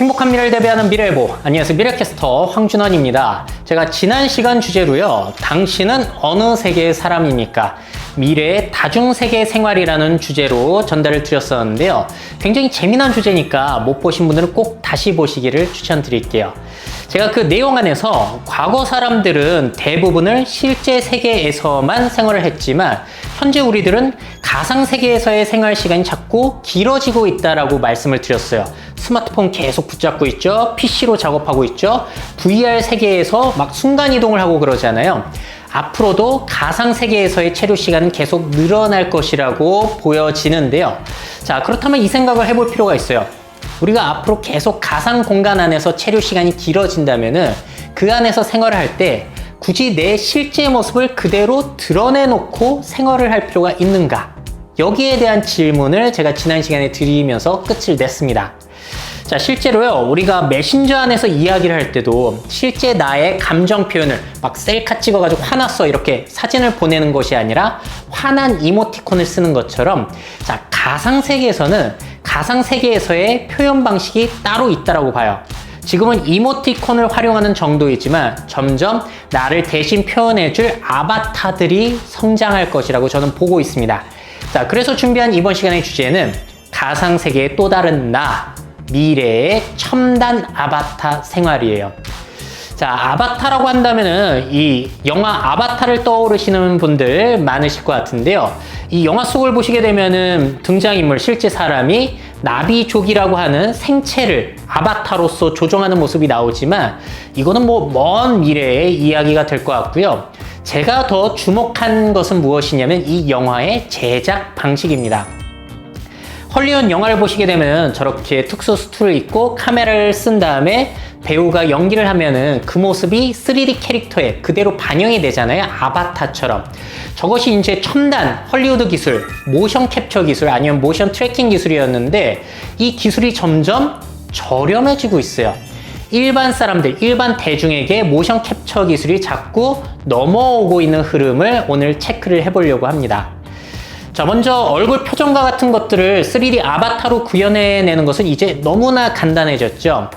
행복한 미래를 대비하는 미래예보. 안녕하세요, 미래캐스터 황준원입니다. 제가 지난 시간 주제로요, 당신은 어느 세계의 사람입니까? 미래의 다중세계 생활이라는 주제로 전달을 드렸었는데요, 굉장히 재미난 주제니까 못 보신 분들은 꼭 다시 보시기를 추천드릴게요. 제가 그 내용 안에서 과거 사람들은 대부분을 실제 세계에서만 생활을 했지만 현재 우리들은 가상세계에서의 생활 시간이 자꾸 길어지고 있다라고 말씀을 드렸어요. 스마트폰 계속 붙잡고 있죠. PC로 작업하고 있죠. VR 세계에서 막 순간이동을 하고 그러잖아요. 앞으로도 가상세계에서의 체류 시간은 계속 늘어날 것이라고 보여지는데요. 자, 그렇다면 이 생각을 해볼 필요가 있어요. 우리가 앞으로 계속 가상 공간 안에서 체류 시간이 길어진다면은 그 안에서 생활을 할 때 굳이 내 실제 모습을 그대로 드러내놓고 생활을 할 필요가 있는가? 여기에 대한 질문을 제가 지난 시간에 드리면서 끝을 냈습니다. 자, 실제로요, 우리가 메신저 안에서 이야기를 할 때도 실제 나의 감정 표현을 막 셀카 찍어가지고 화났어 이렇게 사진을 보내는 것이 아니라 화난 이모티콘을 쓰는 것처럼, 자, 가상세계에서는 가상세계에서의 표현 방식이 따로 있다고 봐요. 지금은 이모티콘을 활용하는 정도이지만 점점 나를 대신 표현해줄 아바타들이 성장할 것이라고 저는 보고 있습니다. 자, 그래서 준비한 이번 시간의 주제는 가상세계의 또 다른 나, 미래의 첨단 아바타 생활이에요. 자, 아바타라고 한다면은 이 영화 아바타를 떠오르시는 분들 많으실 것 같은데요. 이 영화 속을 보시게 되면은 등장인물, 실제 사람이 나비족이라고 하는 생체를 아바타로서 조정하는 모습이 나오지만 이거는 뭐 먼 미래의 이야기가 될 것 같고요. 제가 더 주목한 것은 무엇이냐면 이 영화의 제작 방식입니다. 헐리우드 영화를 보시게 되면 저렇게 특수 수트를 입고 카메라를 쓴 다음에 배우가 연기를 하면은 그 모습이 3D 캐릭터에 그대로 반영이 되잖아요. 아바타처럼. 저것이 이제 첨단 헐리우드 기술, 모션 캡처 기술 아니면 모션 트래킹 기술이었는데 이 기술이 점점 저렴해지고 있어요. 일반 사람들, 일반 대중에게 모션 캡처 기술이 자꾸 넘어오고 있는 흐름을 오늘 체크를 해보려고 합니다. 자, 먼저 얼굴 표정과 같은 것들을 3D 아바타로 구현해내는 것은 이제 너무나 간단해졌죠.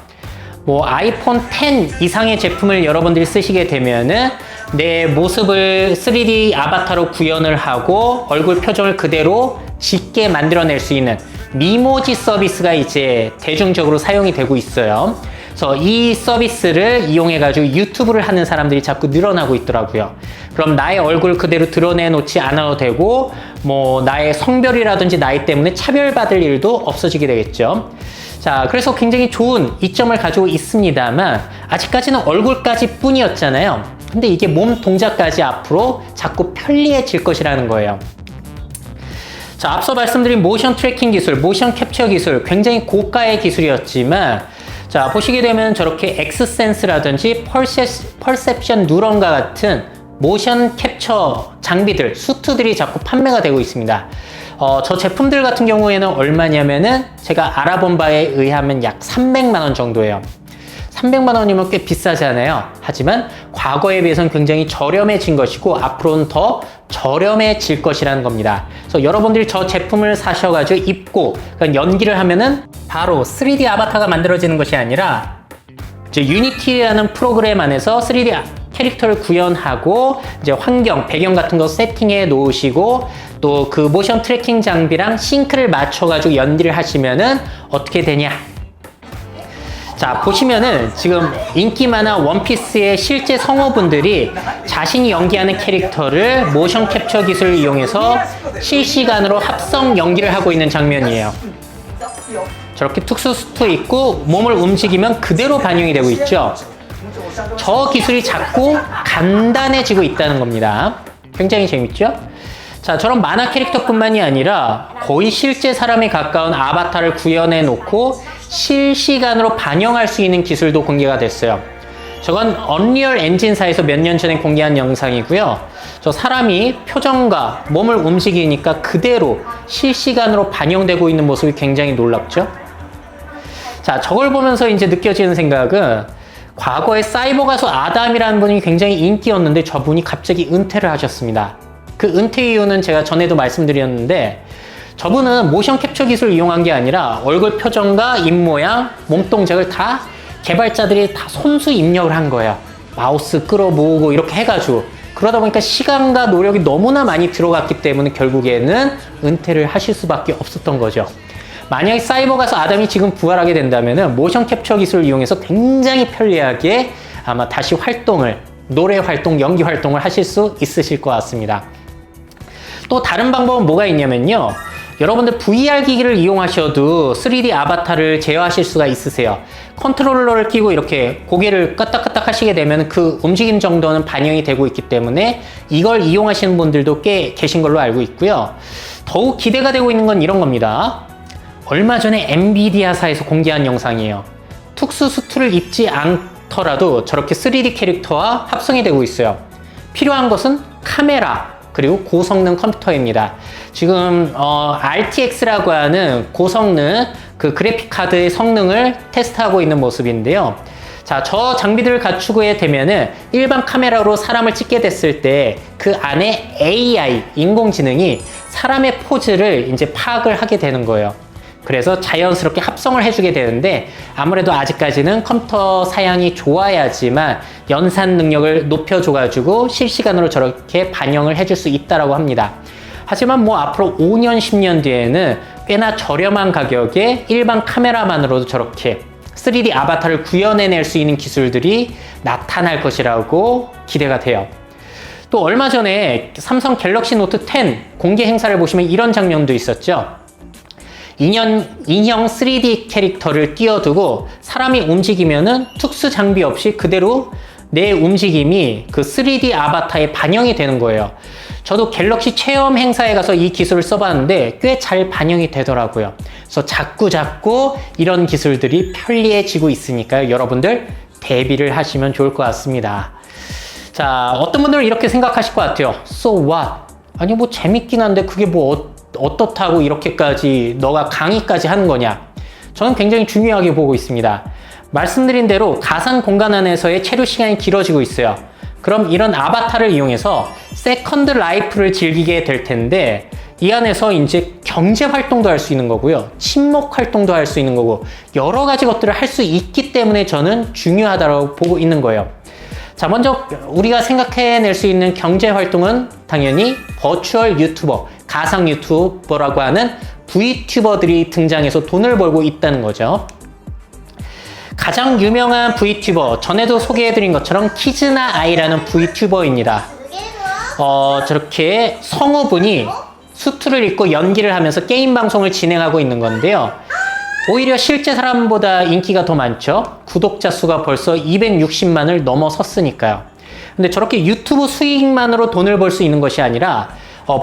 뭐 아이폰 10 이상의 제품을 여러분들이 쓰시게 되면은 내 모습을 3D 아바타로 구현을 하고 얼굴 표정을 그대로 짓게 만들어낼 수 있는 미모지 서비스가 이제 대중적으로 사용이 되고 있어요. 그래서 이 서비스를 이용해가지고 유튜브를 하는 사람들이 자꾸 늘어나고 있더라고요. 그럼 나의 얼굴 그대로 드러내놓지 않아도 되고, 뭐 나의 성별이라든지 나이 때문에 차별받을 일도 없어지게 되겠죠. 자, 그래서 굉장히 좋은 이점을 가지고 있습니다만 아직까지는 얼굴까지 뿐이었잖아요. 근데 이게 몸 동작까지 앞으로 자꾸 편리해질 것이라는 거예요. 자, 앞서 말씀드린 모션 트래킹 기술, 모션 캡처 기술, 굉장히 고가의 기술이었지만, 자, 보시게 되면 저렇게 엑스센스라든지 펄셉션 뉴런과 같은 모션 캡처 장비들, 수트들이 자꾸 판매가 되고 있습니다. 저 제품들 같은 경우에는 얼마냐면은 제가 알아본 바에 의하면 약 300만 원 정도예요. 300만 원이면 꽤 비싸잖아요. 하지만 과거에 비해서는 굉장히 저렴해진 것이고 앞으로는 더 저렴해질 것이라는 겁니다. 그래서 여러분들이 저 제품을 사셔가지고 입고 연기를 하면은 바로 3D 아바타가 만들어지는 것이 아니라 이제 유니티라는 프로그램 안에서 3D 캐릭터를 구현하고 이제 환경, 배경 같은 거 세팅해 놓으시고 또 그 모션 트래킹 장비랑 싱크를 맞춰가지고 연기를 하시면은 어떻게 되냐? 자, 보시면은 지금 인기 많아 원피스의 실제 성우분들이 자신이 연기하는 캐릭터를 모션 캡처 기술을 이용해서 실시간으로 합성 연기를 하고 있는 장면이에요. 저렇게 특수 수트 입고 몸을 움직이면 그대로 반영이 되고 있죠. 저 기술이 자꾸 간단해지고 있다는 겁니다. 굉장히 재밌죠? 자, 저런 만화 캐릭터뿐만이 아니라 거의 실제 사람에 가까운 아바타를 구현해 놓고 실시간으로 반영할 수 있는 기술도 공개가 됐어요. 저건 언리얼 엔진사에서 몇 년 전에 공개한 영상이고요. 저 사람이 표정과 몸을 움직이니까 그대로 실시간으로 반영되고 있는 모습이 굉장히 놀랍죠? 자, 저걸 보면서 이제 느껴지는 생각은 과거에 사이버 가수 아담이라는 분이 굉장히 인기였는데 저분이 갑자기 은퇴를 하셨습니다. 그 은퇴 이유는 제가 전에도 말씀드렸는데 저분은 모션 캡처 기술을 이용한 게 아니라 얼굴 표정과 입모양, 몸동작을 다 개발자들이 다 손수 입력을 한 거예요. 마우스 끌어모으고 이렇게 해가지고. 그러다 보니까 시간과 노력이 너무나 많이 들어갔기 때문에 결국에는 은퇴를 하실 수밖에 없었던 거죠. 만약에 사이버 가서 아담이 지금 부활하게 된다면 모션 캡처 기술을 이용해서 굉장히 편리하게 아마 다시 활동을, 노래 활동, 연기 활동을 하실 수 있으실 것 같습니다. 또 다른 방법은 뭐가 있냐면요. 여러분들 VR 기기를 이용하셔도 3D 아바타를 제어하실 수가 있으세요. 컨트롤러를 끼고 이렇게 고개를 까딱까딱 하시게 되면 그 움직임 정도는 반영이 되고 있기 때문에 이걸 이용하시는 분들도 꽤 계신 걸로 알고 있고요. 더욱 기대가 되고 있는 건 이런 겁니다. 얼마 전에 엔비디아사에서 공개한 영상이에요. 특수 수트를 입지 않더라도 저렇게 3D 캐릭터와 합성이 되고 있어요. 필요한 것은 카메라, 그리고 고성능 컴퓨터입니다. 지금 RTX라고 하는 고성능 그 그래픽 카드의 성능을 테스트하고 있는 모습인데요. 자, 저 장비들을 갖추게 되면은 일반 카메라로 사람을 찍게 됐을 때 그 안에 AI, 인공지능이 사람의 포즈를 이제 파악을 하게 되는 거예요. 그래서 자연스럽게 합성을 해주게 되는데 아무래도 아직까지는 컴퓨터 사양이 좋아야지만 연산 능력을 높여줘가지고 실시간으로 저렇게 반영을 해줄 수 있다라고 합니다. 하지만 뭐 앞으로 5년, 10년 뒤에는 꽤나 저렴한 가격에 일반 카메라만으로도 저렇게 3D 아바타를 구현해낼 수 있는 기술들이 나타날 것이라고 기대가 돼요. 또 얼마 전에 삼성 갤럭시 노트 10 공개 행사를 보시면 이런 장면도 있었죠. 인형 3D 캐릭터를 띄워두고 사람이 움직이면은 특수 장비 없이 그대로 내 움직임이 그 3D 아바타에 반영이 되는 거예요. 저도 갤럭시 체험 행사에 가서 이 기술을 써봤는데 꽤 잘 반영이 되더라고요. 그래서 자꾸 이런 기술들이 편리해지고 있으니까요. 여러분들 대비를 하시면 좋을 것 같습니다. 자, 어떤 분들은 이렇게 생각하실 것 같아요. So what? 아니 뭐 재밌긴 한데 그게 뭐 어떻다고 이렇게까지 너가 강의까지 하는 거냐? 저는 굉장히 중요하게 보고 있습니다. 말씀드린 대로 가상 공간 안에서의 체류 시간이 길어지고 있어요. 그럼 이런 아바타를 이용해서 세컨드 라이프를 즐기게 될 텐데 이 안에서 이제 경제 활동도 할 수 있는 거고요. 친목 활동도 할 수 있는 거고 여러 가지 것들을 할 수 있기 때문에 저는 중요하다고 보고 있는 거예요. 자, 먼저 우리가 생각해낼 수 있는 경제 활동은 당연히 버추얼 유튜버, 가상 유튜버라고 하는 V튜버들이 등장해서 돈을 벌고 있다는 거죠. 가장 유명한 V튜버, 전에도 소개해드린 것처럼 키즈나 아이라는 V튜버입니다. 저렇게 성우분이 수트를 입고 연기를 하면서 게임 방송을 진행하고 있는 건데요. 오히려 실제 사람보다 인기가 더 많죠. 구독자 수가 벌써 260만을 넘어섰으니까요. 근데 저렇게 유튜브 수익만으로 돈을 벌 수 있는 것이 아니라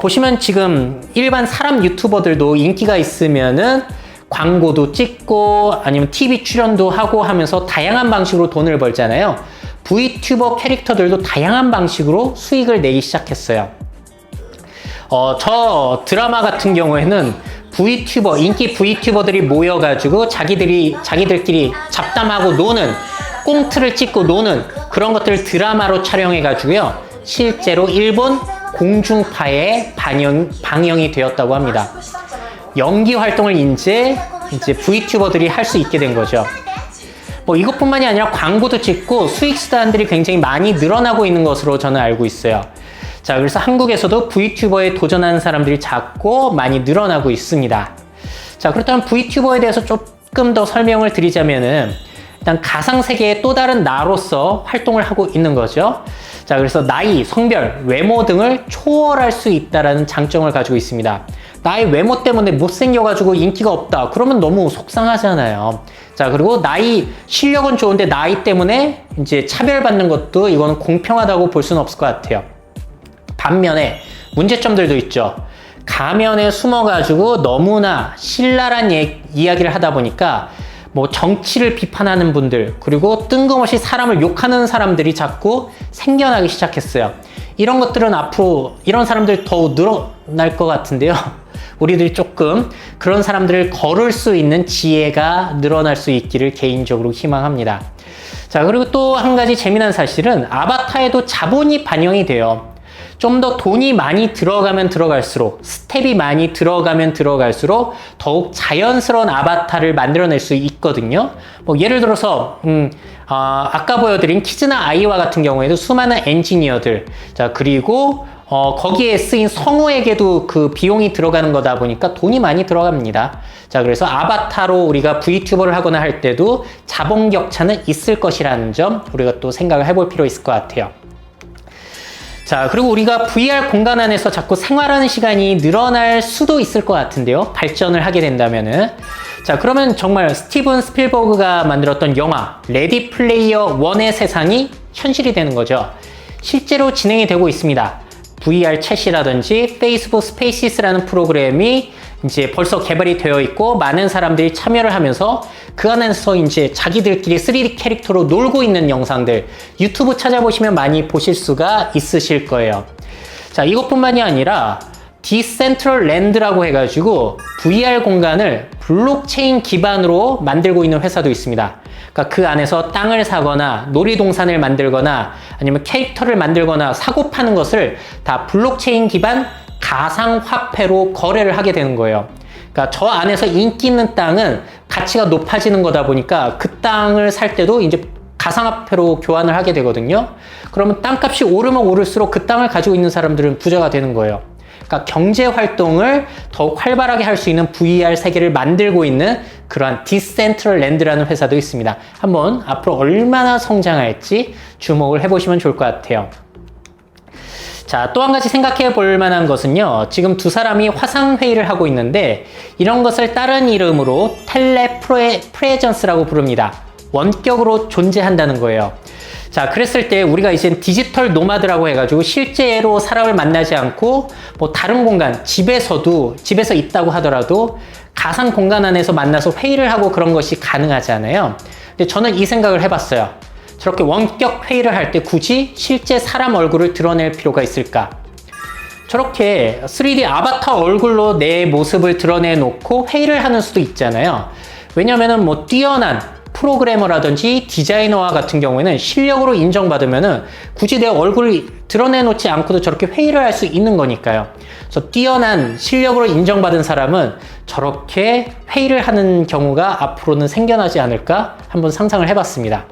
보시면 지금 일반 사람 유튜버들도 인기가 있으면은 광고도 찍고 아니면 TV 출연도 하고 하면서 다양한 방식으로 돈을 벌잖아요. V튜버 캐릭터들도 다양한 방식으로 수익을 내기 시작했어요. 저 드라마 같은 경우에는 V튜버, 인기 V튜버들이 모여가지고 자기들끼리 잡담하고 노는, 꽁트를 찍고 노는 그런 것들을 드라마로 촬영해가지고요. 실제로 일본 공중파에 방영이 되었다고 합니다. 연기 활동을 이제 V튜버들이 할 수 있게 된 거죠. 뭐 이것뿐만이 아니라 광고도 찍고 수익 수단들이 굉장히 많이 늘어나고 있는 것으로 저는 알고 있어요. 자, 그래서 한국에서도 V튜버에 도전하는 사람들이 작고 많이 늘어나고 있습니다. 자, 그렇다면 V튜버에 대해서 조금 더 설명을 드리자면은 일단 가상세계의 또 다른 나로서 활동을 하고 있는 거죠. 자, 그래서 나이, 성별, 외모 등을 초월할 수 있다는 장점을 가지고 있습니다. 나의 외모 때문에 못생겨가지고 인기가 없다. 그러면 너무 속상하잖아요. 자, 그리고 나이, 실력은 좋은데 나이 때문에 이제 차별받는 것도 이거는 공평하다고 볼 수는 없을 것 같아요. 반면에 문제점들도 있죠. 가면에 숨어가지고 너무나 신랄한 이야기를 하다 보니까 뭐 정치를 비판하는 분들, 그리고 뜬금없이 사람을 욕하는 사람들이 자꾸 생겨나기 시작했어요. 이런 것들은 앞으로 이런 사람들 더 늘어날 것 같은데요. 우리들이 조금 그런 사람들을 거를 수 있는 지혜가 늘어날 수 있기를 개인적으로 희망합니다. 자, 그리고 또 한 가지 재미난 사실은 아바타에도 자본이 반영이 돼요. 좀 더 돈이 많이 들어가면 들어갈수록, 스텝이 많이 들어가면 들어갈수록 더욱 자연스러운 아바타를 만들어낼 수 있거든요. 뭐 예를 들어서 아까 보여드린 키즈나 아이와 같은 경우에도 수많은 엔지니어들, 자 그리고 거기에 쓰인 성우에게도 그 비용이 들어가는 거다 보니까 돈이 많이 들어갑니다. 자, 그래서 아바타로 우리가 VTuber를 하거나 할 때도 자본 격차는 있을 것이라는 점 우리가 또 생각을 해볼 필요 있을 것 같아요. 자, 그리고 우리가 VR 공간 안에서 자꾸 생활하는 시간이 늘어날 수도 있을 것 같은데요. 발전을 하게 된다면은. 자, 그러면 정말 스티븐 스필버그가 만들었던 영화 레디 플레이어 1의 세상이 현실이 되는 거죠. 실제로 진행이 되고 있습니다. VR 챗이라든지 페이스북 스페이시스라는 프로그램이 이제 벌써 개발이 되어 있고 많은 사람들이 참여를 하면서 그 안에서 이제 자기들끼리 3D 캐릭터로 놀고 있는 영상들 유튜브 찾아보시면 많이 보실 수가 있으실 거예요. 자, 이것뿐만이 아니라 디센트럴랜드라고 해가지고 VR 공간을 블록체인 기반으로 만들고 있는 회사도 있습니다. 그러니까 그 안에서 땅을 사거나 놀이동산을 만들거나 아니면 캐릭터를 만들거나 사고 파는 것을 다 블록체인 기반 가상화폐로 거래를 하게 되는 거예요. 그러니까 저 안에서 인기 있는 땅은 가치가 높아지는 거다 보니까 그 땅을 살 때도 이제 가상화폐로 교환을 하게 되거든요. 그러면 땅값이 오르면 오를수록 그 땅을 가지고 있는 사람들은 부자가 되는 거예요. 그러니까 경제 활동을 더욱 활발하게 할 수 있는 VR 세계를 만들고 있는 그러한 디센트럴랜드라는 회사도 있습니다. 한번 앞으로 얼마나 성장할지 주목을 해보시면 좋을 것 같아요. 자, 또 한 가지 생각해 볼 만한 것은요. 지금 두 사람이 화상회의를 하고 있는데 이런 것을 다른 이름으로 텔레프레전스라고 부릅니다. 원격으로 존재한다는 거예요. 자, 그랬을 때 우리가 이제 디지털 노마드라고 해가지고 실제로 사람을 만나지 않고 뭐 다른 공간, 집에서 있다고 하더라도 가상 공간 안에서 만나서 회의를 하고 그런 것이 가능하잖아요. 근데 저는 이 생각을 해봤어요. 저렇게 원격 회의를 할 때 굳이 실제 사람 얼굴을 드러낼 필요가 있을까? 저렇게 3D 아바타 얼굴로 내 모습을 드러내 놓고 회의를 하는 수도 있잖아요. 왜냐면은 뭐 뛰어난 프로그래머라든지 디자이너와 같은 경우에는 실력으로 인정받으면은 굳이 내 얼굴을 드러내 놓지 않고도 저렇게 회의를 할 수 있는 거니까요. 그래서 뛰어난 실력으로 인정받은 사람은 저렇게 회의를 하는 경우가 앞으로는 생겨나지 않을까 한번 상상을 해봤습니다.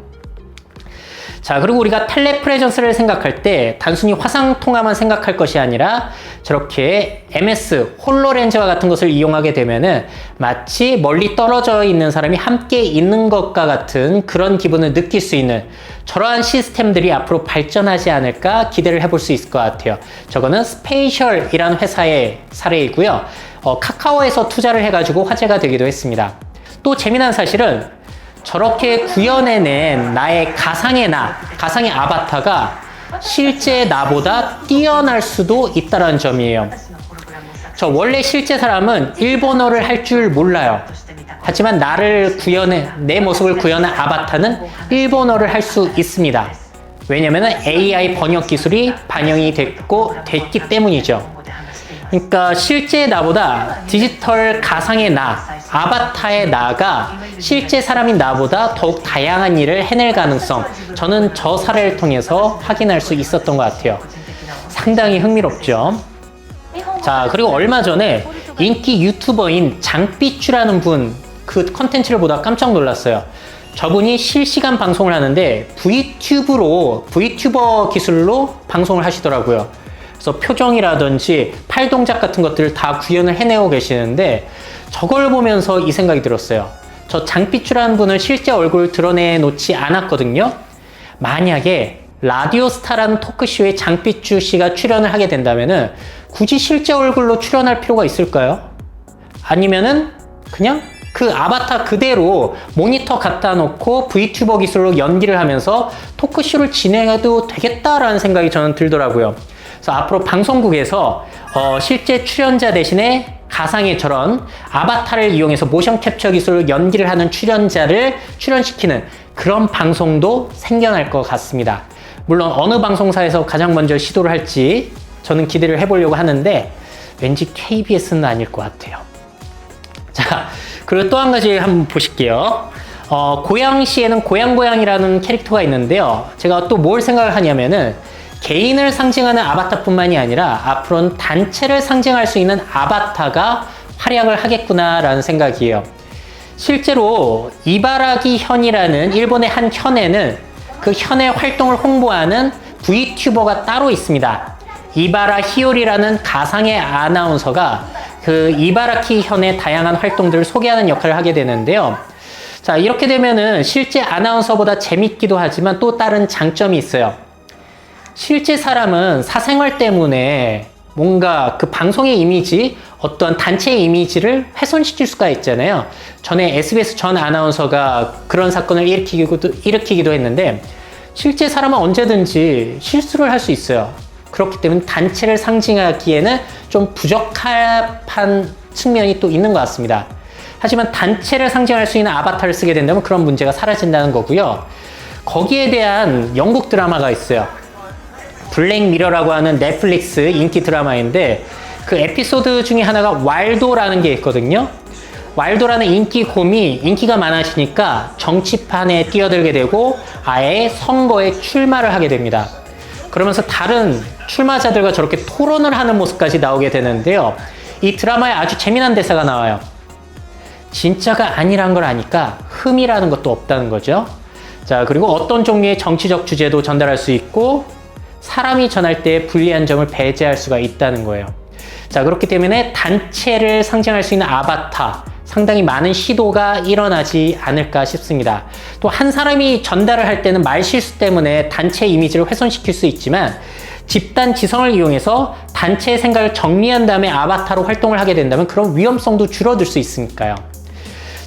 자, 그리고 우리가 텔레프레전스를 생각할 때 단순히 화상통화만 생각할 것이 아니라 저렇게 MS, 홀로렌즈와 같은 것을 이용하게 되면은 마치 멀리 떨어져 있는 사람이 함께 있는 것과 같은 그런 기분을 느낄 수 있는 저러한 시스템들이 앞으로 발전하지 않을까 기대를 해볼 수 있을 것 같아요. 저거는 스페이셜이라는 회사의 사례이고요. 카카오에서 투자를 해가지고 화제가 되기도 했습니다. 또 재미난 사실은 저렇게 구현해낸 나의 가상의 아바타가 실제 나보다 뛰어날 수도 있다는 점이에요. 저 원래 실제 사람은 일본어를 할 줄 몰라요. 하지만 내 모습을 구현한 아바타는 일본어를 할 수 있습니다. 왜냐면 AI 번역 기술이 반영이 됐기 때문이죠. 그러니까 실제 나보다 디지털 가상의 아바타의 나가 실제 사람인 나보다 더욱 다양한 일을 해낼 가능성, 저는 저 사례를 통해서 확인할 수 있었던 것 같아요. 상당히 흥미롭죠. 자, 그리고 얼마 전에 인기 유튜버인 장삐쭈라는 분 그 컨텐츠를 보다 깜짝 놀랐어요. 저분이 실시간 방송을 하는데 VTuber 기술로 방송을 하시더라고요. 그래서 표정이라든지 팔 동작 같은 것들을 다 구현을 해내고 계시는데 저걸 보면서 이 생각이 들었어요. 저 장삐쭈라는 분은 실제 얼굴 드러내 놓지 않았거든요. 만약에 라디오스타라는 토크쇼에 장삐쭈 씨가 출연을 하게 된다면은 굳이 실제 얼굴로 출연할 필요가 있을까요? 아니면은 그냥 그 아바타 그대로 모니터 갖다 놓고 VTuber 기술로 연기를 하면서 토크쇼를 진행해도 되겠다라는 생각이 저는 들더라고요. 그래서 앞으로 방송국에서 실제 출연자 대신에 가상의 저런 아바타를 이용해서 모션 캡처 기술로 연기를 하는 출연자를 출연시키는 그런 방송도 생겨날 것 같습니다. 물론 어느 방송사에서 가장 먼저 시도를 할지 저는 기대를 해보려고 하는데 왠지 KBS는 아닐 것 같아요. 자, 그리고 또 한 가지 한번 보실게요. 고양시에는 고양이라는 캐릭터가 있는데요. 제가 또 뭘 생각을 하냐면은 개인을 상징하는 아바타뿐만이 아니라 앞으로는 단체를 상징할 수 있는 아바타가 활약을 하겠구나라는 생각이에요. 실제로 이바라기 현이라는 일본의 한 현에는 그 현의 활동을 홍보하는 V튜버가 따로 있습니다. 이바라 히요리라는 가상의 아나운서가 그 이바라키 현의 다양한 활동들을 소개하는 역할을 하게 되는데요. 자, 이렇게 되면은 실제 아나운서보다 재밌기도 하지만 또 다른 장점이 있어요. 실제 사람은 사생활 때문에 뭔가 그 방송의 이미지, 어떤 단체의 이미지를 훼손시킬 수가 있잖아요. 전에 SBS 전 아나운서가 그런 사건을 일으키기도 했는데 실제 사람은 언제든지 실수를 할 수 있어요. 그렇기 때문에 단체를 상징하기에는 좀 부적합한 측면이 또 있는 것 같습니다. 하지만 단체를 상징할 수 있는 아바타를 쓰게 된다면 그런 문제가 사라진다는 거고요. 거기에 대한 영국 드라마가 있어요. 블랙미러라고 하는 넷플릭스 인기 드라마인데 그 에피소드 중에 하나가 왈도라는 게 있거든요. 왈도라는 인기곰이 인기가 많아지니까 정치판에 뛰어들게 되고 아예 선거에 출마를 하게 됩니다. 그러면서 다른 출마자들과 저렇게 토론을 하는 모습까지 나오게 되는데요. 이 드라마에 아주 재미난 대사가 나와요. 진짜가 아니란 걸 아니까 흠이라는 것도 없다는 거죠. 자, 그리고 어떤 종류의 정치적 주제도 전달할 수 있고 사람이 전할 때 불리한 점을 배제할 수가 있다는 거예요. 자, 그렇기 때문에 단체를 상징할 수 있는 아바타, 상당히 많은 시도가 일어나지 않을까 싶습니다. 또 한 사람이 전달을 할 때는 말실수 때문에 단체 이미지를 훼손시킬 수 있지만 집단 지성을 이용해서 단체의 생각을 정리한 다음에 아바타로 활동을 하게 된다면 그런 위험성도 줄어들 수 있으니까요.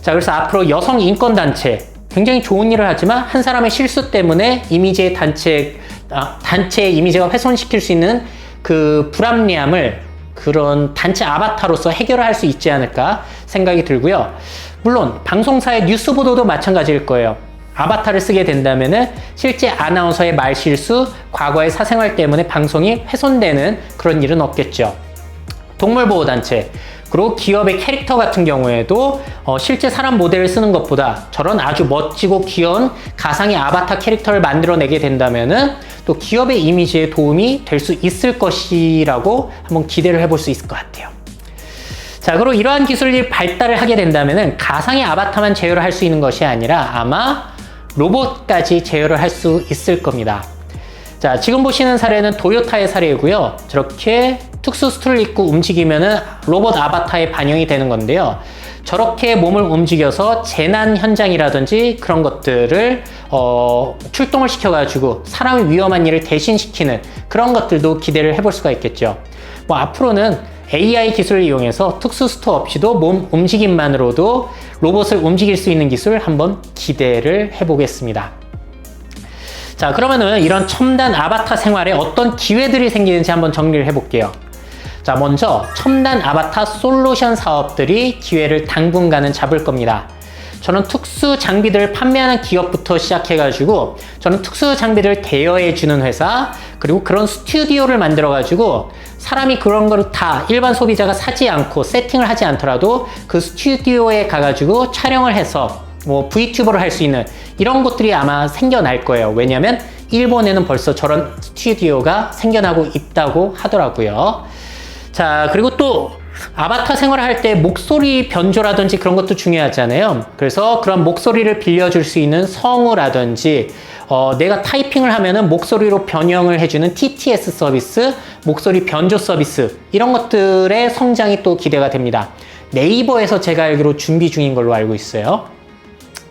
자, 그래서 앞으로 여성 인권단체, 굉장히 좋은 일을 하지만 한 사람의 실수 때문에 이미지의 단체의 이미지가 훼손시킬 수 있는 그 불합리함을 그런 단체 아바타로서 해결을 할 수 있지 않을까 생각이 들고요. 물론 방송사의 뉴스 보도도 마찬가지일 거예요. 아바타를 쓰게 된다면은 실제 아나운서의 말실수, 과거의 사생활 때문에 방송이 훼손되는 그런 일은 없겠죠. 동물보호단체, 그리고 기업의 캐릭터 같은 경우에도 실제 사람 모델을 쓰는 것보다 저런 아주 멋지고 귀여운 가상의 아바타 캐릭터를 만들어내게 된다면은 또 기업의 이미지에 도움이 될 수 있을 것이라고 한번 기대를 해볼 수 있을 것 같아요. 자, 그리고 이러한 기술이 발달을 하게 된다면은 가상의 아바타만 제어를 할 수 있는 것이 아니라 아마 로봇까지 제어를 할 수 있을 겁니다. 자, 지금 보시는 사례는 도요타의 사례이고요. 저렇게 특수 수트를 입고 움직이면은 로봇 아바타에 반영이 되는 건데요. 저렇게 몸을 움직여서 재난 현장이라든지 그런 것들을 출동을 시켜가지고 사람이 위험한 일을 대신시키는 그런 것들도 기대를 해볼 수가 있겠죠. 뭐 앞으로는 AI 기술을 이용해서 특수 수트 없이도 몸 움직임만으로도 로봇을 움직일 수 있는 기술 한번 기대를 해보겠습니다. 자, 그러면은 이런 첨단 아바타 생활에 어떤 기회들이 생기는지 한번 정리를 해볼게요. 자, 먼저 첨단 아바타 솔루션 사업들이 기회를 당분간은 잡을 겁니다. 저는 특수 장비들을 판매하는 기업부터 시작해가지고 저는 특수 장비들을 대여해주는 회사, 그리고 그런 스튜디오를 만들어가지고 사람이 그런 걸 다 일반 소비자가 사지 않고 세팅을 하지 않더라도 그 스튜디오에 가가지고 촬영을 해서 뭐 V튜버를 할 수 있는 이런 것들이 아마 생겨날 거예요. 왜냐면 일본에는 벌써 저런 스튜디오가 생겨나고 있다고 하더라고요. 자, 그리고 또 아바타 생활을 할 때 목소리 변조라든지 그런 것도 중요하잖아요. 그래서 그런 목소리를 빌려줄 수 있는 성우라든지 내가 타이핑을 하면은 목소리로 변형을 해주는 TTS 서비스, 목소리 변조 서비스 이런 것들의 성장이 또 기대가 됩니다. 네이버에서 제가 알기로 준비 중인 걸로 알고 있어요.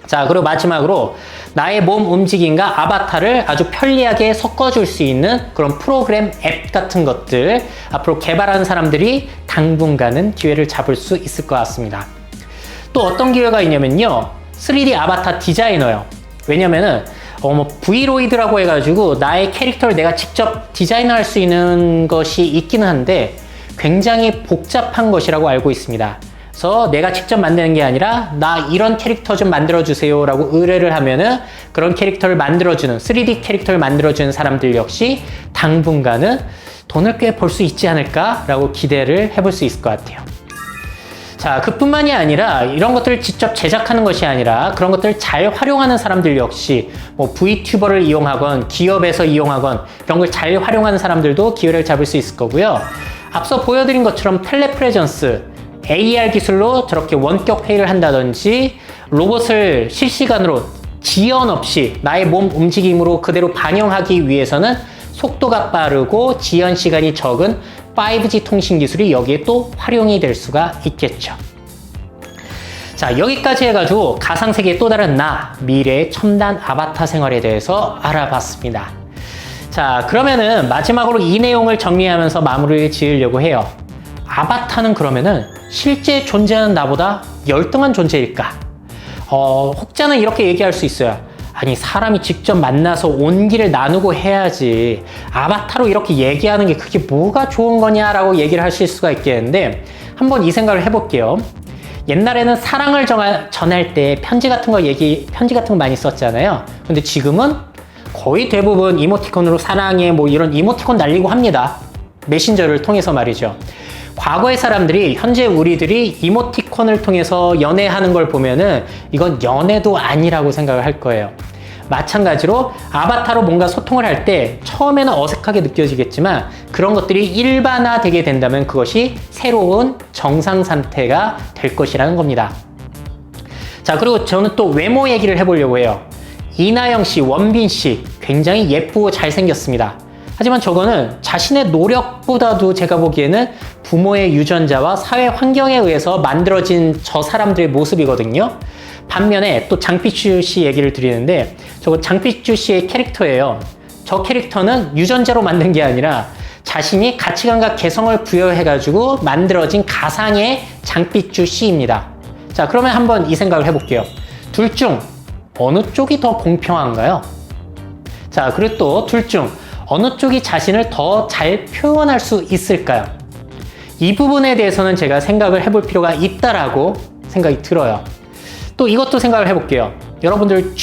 자, 그리고 마지막으로 나의 몸 움직임과 아바타를 아주 편리하게 섞어줄 수 있는 그런 프로그램 앱 같은 것들 앞으로 개발하는 사람들이 당분간은 기회를 잡을 수 있을 것 같습니다. 또 어떤 기회가 있냐면요, 3D 아바타 디자이너요. 왜냐면은 브이로이드라고 해가지고 나의 캐릭터를 내가 직접 디자인할 수 있는 것이 있기는 한데 굉장히 복잡한 것이라고 알고 있습니다. 그래서 내가 직접 만드는 게 아니라 나 이런 캐릭터 좀 만들어주세요 라고 의뢰를 하면은 그런 캐릭터를 만들어주는 3D 캐릭터를 만들어주는 사람들 역시 당분간은 돈을 꽤 벌 수 있지 않을까 라고 기대를 해볼 수 있을 것 같아요. 자, 그뿐만이 아니라 이런 것들을 직접 제작하는 것이 아니라 그런 것들을 잘 활용하는 사람들 역시 뭐 VTuber를 이용하건 기업에서 이용하건 이런 걸 잘 활용하는 사람들도 기회를 잡을 수 있을 거고요. 앞서 보여드린 것처럼 텔레프레전스, AR 기술로 저렇게 원격 회의를 한다든지 로봇을 실시간으로 지연 없이 나의 몸 움직임으로 그대로 반영하기 위해서는 속도가 빠르고 지연 시간이 적은 5G 통신 기술이 여기에 또 활용이 될 수가 있겠죠. 자, 여기까지 해가지고 가상세계의 또 다른 나, 미래의 첨단 아바타 생활에 대해서 알아봤습니다. 자, 그러면은 마지막으로 이 내용을 정리하면서 마무리를 지으려고 해요. 아바타는 그러면은 실제 존재하는 나보다 열등한 존재일까? 혹자는 이렇게 얘기할 수 있어요. 아니, 사람이 직접 만나서 온기를 나누고 해야지 아바타로 이렇게 얘기하는 게 그게 뭐가 좋은 거냐라고 얘기를 하실 수가 있겠는데, 한번 이 생각을 해볼게요. 옛날에는 사랑을 전할 때 편지 같은 거 많이 썼잖아요. 근데 지금은 거의 대부분 이모티콘으로 사랑해 뭐 이런 이모티콘 날리고 합니다. 메신저를 통해서 말이죠. 과거의 사람들이 현재 우리들이 이모티콘을 통해서 연애하는 걸 보면은 이건 연애도 아니라고 생각을 할 거예요. 마찬가지로 아바타로 뭔가 소통을 할 때 처음에는 어색하게 느껴지겠지만 그런 것들이 일반화되게 된다면 그것이 새로운 정상 상태가 될 것이라는 겁니다. 자, 그리고 저는 또 외모 얘기를 해보려고 해요. 이나영 씨, 원빈 씨 굉장히 예쁘고 잘생겼습니다. 하지만 저거는 자신의 노력보다도 제가 보기에는 부모의 유전자와 사회 환경에 의해서 만들어진 저 사람들의 모습이거든요. 반면에 또 장삐쭈 씨 얘기를 드리는데 저거 장삐쭈 씨의 캐릭터예요. 저 캐릭터는 유전자로 만든 게 아니라 자신이 가치관과 개성을 부여해가지고 만들어진 가상의 장삐쭈 씨입니다. 자, 그러면 한번 이 생각을 해볼게요. 둘 중 어느 쪽이 더 공평한가요? 자, 그리고 또 둘 중 어느 쪽이 자신을 더 잘 표현할 수 있을까요? 이 부분에 대해서는 제가 생각을 해볼 필요가 있다라고 생각이 들어요. 또 이것도 생각을 해볼게요. 여러분들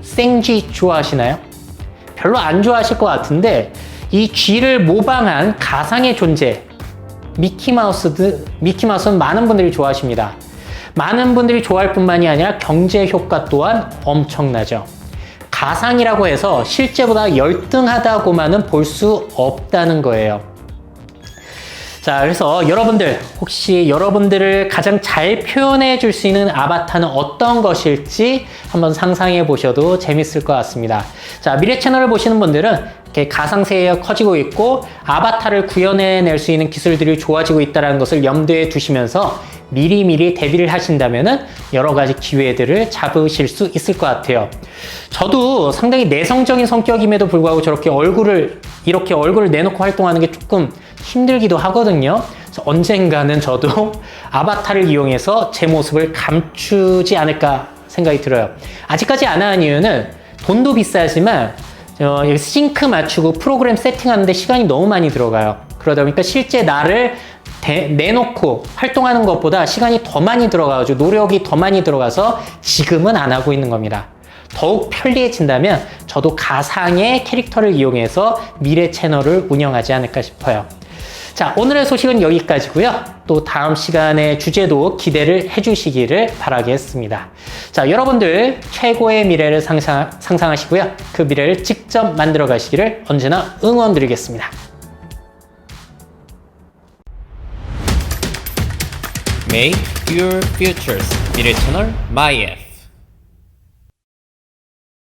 생쥐 좋아하시나요? 별로 안 좋아하실 것 같은데 이 쥐를 모방한 가상의 존재 미키마우스는 많은 분들이 좋아하십니다. 많은 분들이 좋아할 뿐만이 아니라 경제 효과 또한 엄청나죠. 가상이라고 해서 실제보다 열등하다고만은 볼 수 없다는 거예요. 자, 그래서 여러분들 혹시 여러분들을 가장 잘 표현해 줄 수 있는 아바타는 어떤 것일지 한번 상상해 보셔도 재밌을 것 같습니다. 자, 미래 채널을 보시는 분들은 이렇게 가상세계가 커지고 있고 아바타를 구현해낼 수 있는 기술들이 좋아지고 있다는 것을 염두에 두시면서 미리미리 대비를 하신다면은 여러 가지 기회들을 잡으실 수 있을 것 같아요. 저도 상당히 내성적인 성격임에도 불구하고 저렇게 얼굴을 내놓고 활동하는 게 조금 힘들기도 하거든요. 그래서 언젠가는 저도 아바타를 이용해서 제 모습을 감추지 않을까 생각이 들어요. 아직까지 안 하는 이유는 돈도 비싸지만 여기 싱크 맞추고 프로그램 세팅하는데 시간이 너무 많이 들어가요. 그러다 보니까 실제 나를 내놓고 활동하는 것보다 시간이 더 많이 들어가가지고 노력이 더 많이 들어가서 지금은 안 하고 있는 겁니다. 더욱 편리해진다면 저도 가상의 캐릭터를 이용해서 미래 채널을 운영하지 않을까 싶어요. 자, 오늘의 소식은 여기까지고요. 또 다음 시간의 주제도 기대를 해주시기를 바라겠습니다. 자, 여러분들 최고의 미래를 상상하시고요. 그 미래를 직접 만들어 가시기를 언제나 응원드리겠습니다. Make your futures. 미래 채널 MyF.